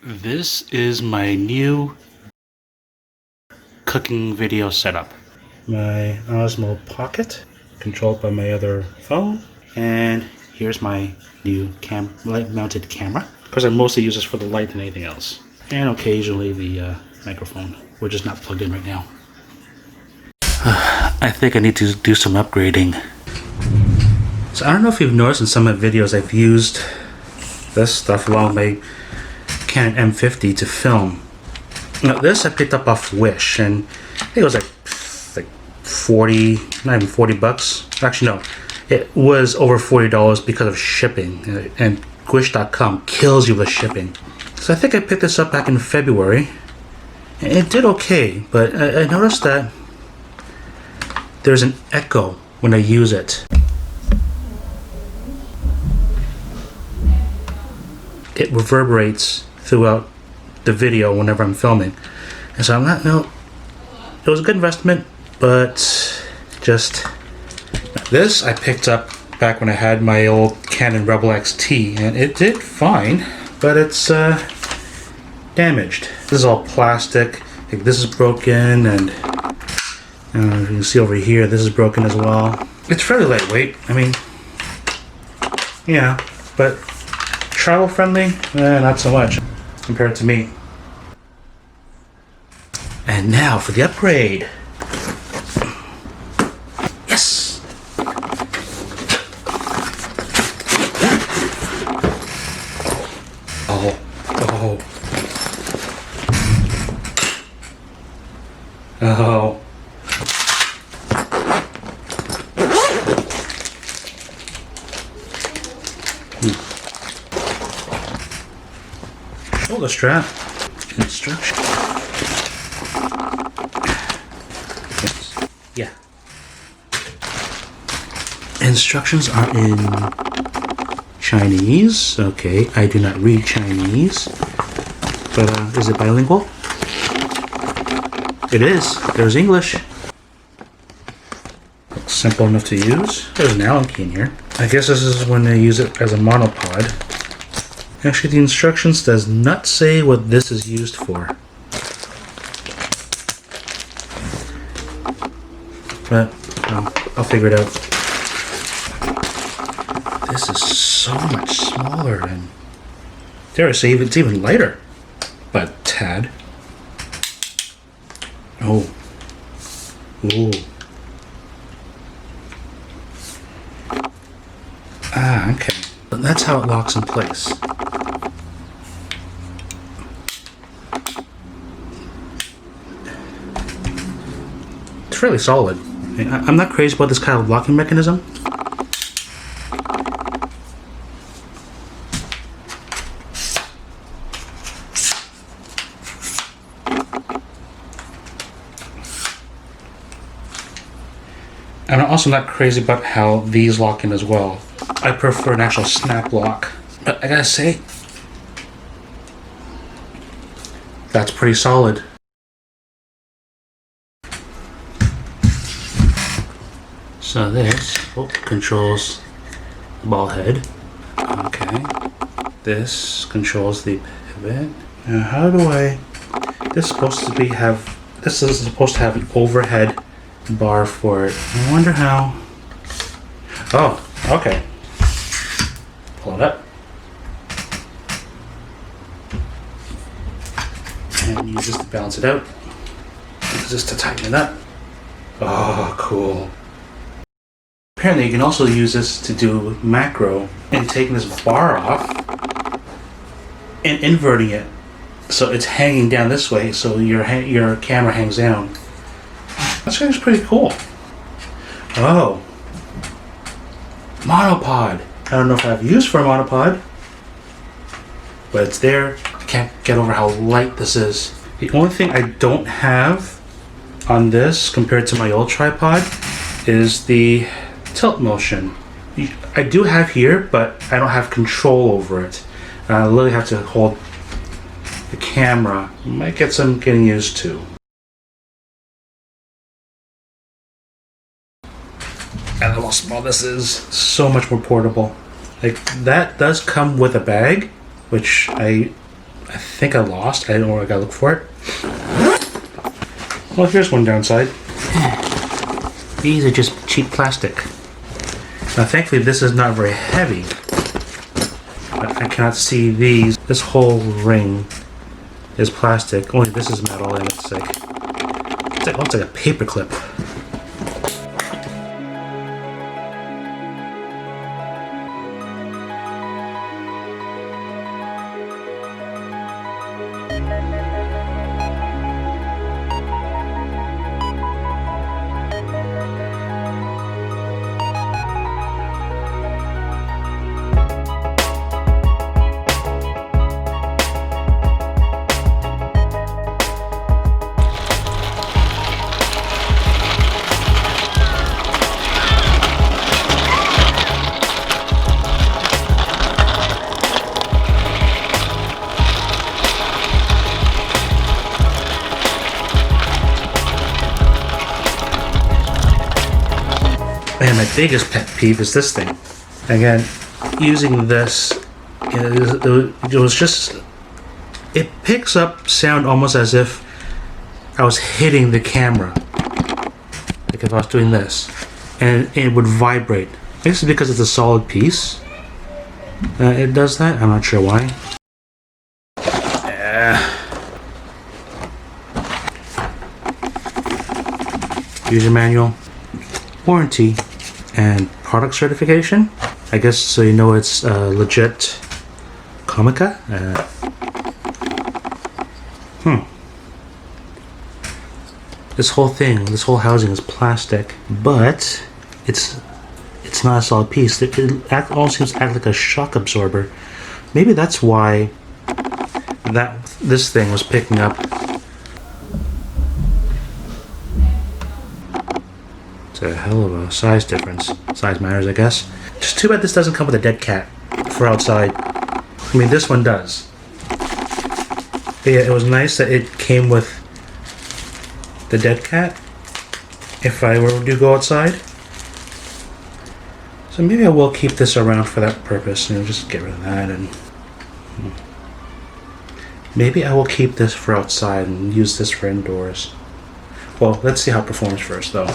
This is my new cooking video setup. My Osmo Pocket, controlled by my other phone. And here's my new light-mounted camera. Of course, I mostly use this for the light than anything else. And occasionally the microphone, which is not plugged in right now. I think I need to do some upgrading. So I don't know if you've noticed in some of the videos I've used this stuff along my Canon M50 to film. Now this I picked up off Wish, and I think it was like 40, not even 40 bucks. Actually no, it was over $40 because of shipping, and Wish.com kills you with shipping. So I think I picked this up back in February, and it did okay, but I noticed that there's an echo when I use it. It reverberates throughout the video whenever I'm filming, and so I'm not, no, it was a good investment, but just this I picked up back when I had my old Canon Rebel XT, and it did fine, but it's damaged. This is all plastic. Like, this is broken, and you can see over here this is broken as well. It's fairly lightweight, I mean, yeah, but travel friendly? Not so much compared to me. And now for the upgrade. Yes! Oh. Shoulder strap. Instruction. Yeah. Instructions are in Chinese. Okay, I do not read Chinese. But is it bilingual? It is. There's English. Looks simple enough to use. There's an Allen key in here. I guess this is when they use it as a monopod. Actually, the instructions does not say what this is used for. But I'll figure it out. This is so much smaller, and dare I say it's even lighter. But tad. Oh. Ooh. Ah, okay. But that's how it locks in place. It's fairly solid. I'm not crazy about this kind of locking mechanism. And I'm also not crazy about how these lock in as well. I prefer an actual snap lock. But I gotta say, that's pretty solid. So this controls the ball head. Okay. This controls the pivot. Now how do I... This is supposed to have an overhead bar for it. I wonder how... Oh, okay. Pull it up. And use this to balance it out. Use this to tighten it up. Oh, cool. Apparently you can also use this to do macro and taking this bar off and inverting it so it's hanging down this way, so your camera hangs down. That's actually pretty cool. Oh. Monopod. I don't know if I have use for a monopod, but it's there. I can't get over how light this is. The only thing I don't have on this compared to my old tripod is the tilt motion. I do have here, but I don't have control over it. I literally have to hold the camera. Might get some getting used to. And look how small this is. So much more portable. Like, that does come with a bag, which I I think I lost. I don't know where I gotta look for it. Well, here's one downside. These are just cheap plastic. Now, thankfully, this is not very heavy. But I cannot see these. This whole ring is plastic. Only this is metal, and it's like almost like a paper clip. And my biggest pet peeve is this thing. Again, using this, it was just, it picks up sound almost as if I was hitting the camera. Like if I was doing this. And it would vibrate. I guess it's because it's a solid piece. It does that. I'm not sure why. User manual. Warranty. And product certification. I guess so you know it's legit Comica. This whole thing, this whole housing is plastic, but it's not a solid piece. It almost seems to act like a shock absorber. Maybe that's why this thing was picking up. It's a hell of a size difference. Size matters, I guess. Just too bad this doesn't come with a dead cat for outside. I mean, this one does. But yeah, it was nice that it came with the dead cat if I were to go outside. So maybe I will keep this around for that purpose. You know, just get rid of that, and maybe I will keep this for outside and use this for indoors. Well, let's see how it performs first, though.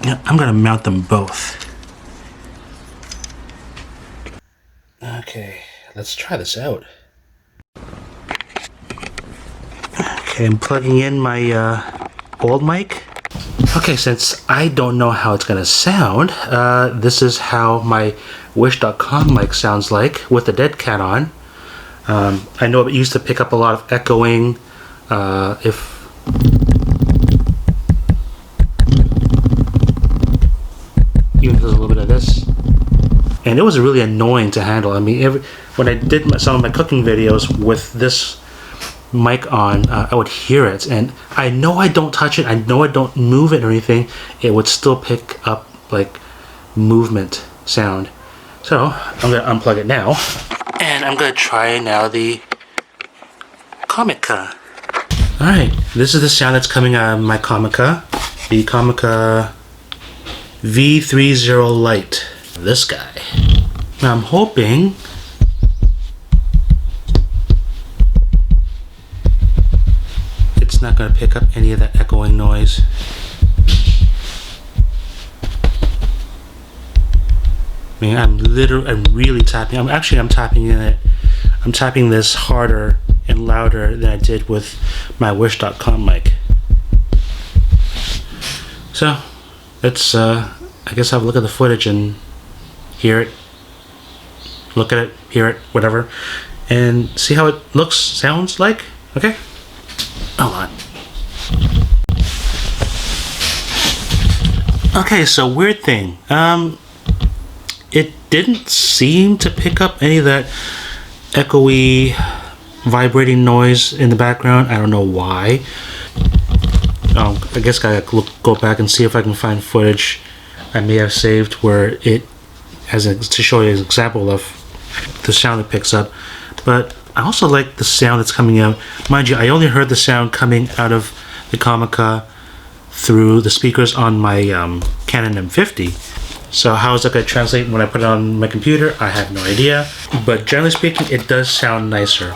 Yeah, I'm gonna mount them both. Okay, let's try this out. Okay, I'm plugging in my old mic. Okay, since I don't know how it's gonna sound, this is how my Wish.com mic sounds like with the dead cat on. I know it used to pick up a lot of echoing. Even if there's a little bit of this. And it was really annoying to handle. I mean, when I did some of my cooking videos with this mic on, I would hear it, and I know I don't touch it, I know I don't move it or anything, it would still pick up like movement sound. So I'm gonna unplug it now, and I'm gonna try now the Comica. Alright, this is the sound that's coming out of my Comica, the Comica V30 Lite, this guy. Now I'm hoping it's not going to pick up any of that echoing noise. I mean, I'm really tapping. I'm tapping in it. I'm tapping this harder and louder than I did with my Wish.com mic. So let's, I guess, have a look at the footage and hear it, look at it, hear it, whatever, and see how it looks, sounds like. Okay? Hold on. Okay, so weird thing. It didn't seem to pick up any of that echoey, vibrating noise in the background. I don't know why. I guess I gotta go back and see if I can find footage I may have saved where it to show you an example of the sound it picks up. But I also like the sound that's coming out. Mind you, I only heard the sound coming out of the Comica through the speakers on my Canon M50. So how is that going to translate when I put it on my computer? I have no idea. But generally speaking, it does sound nicer.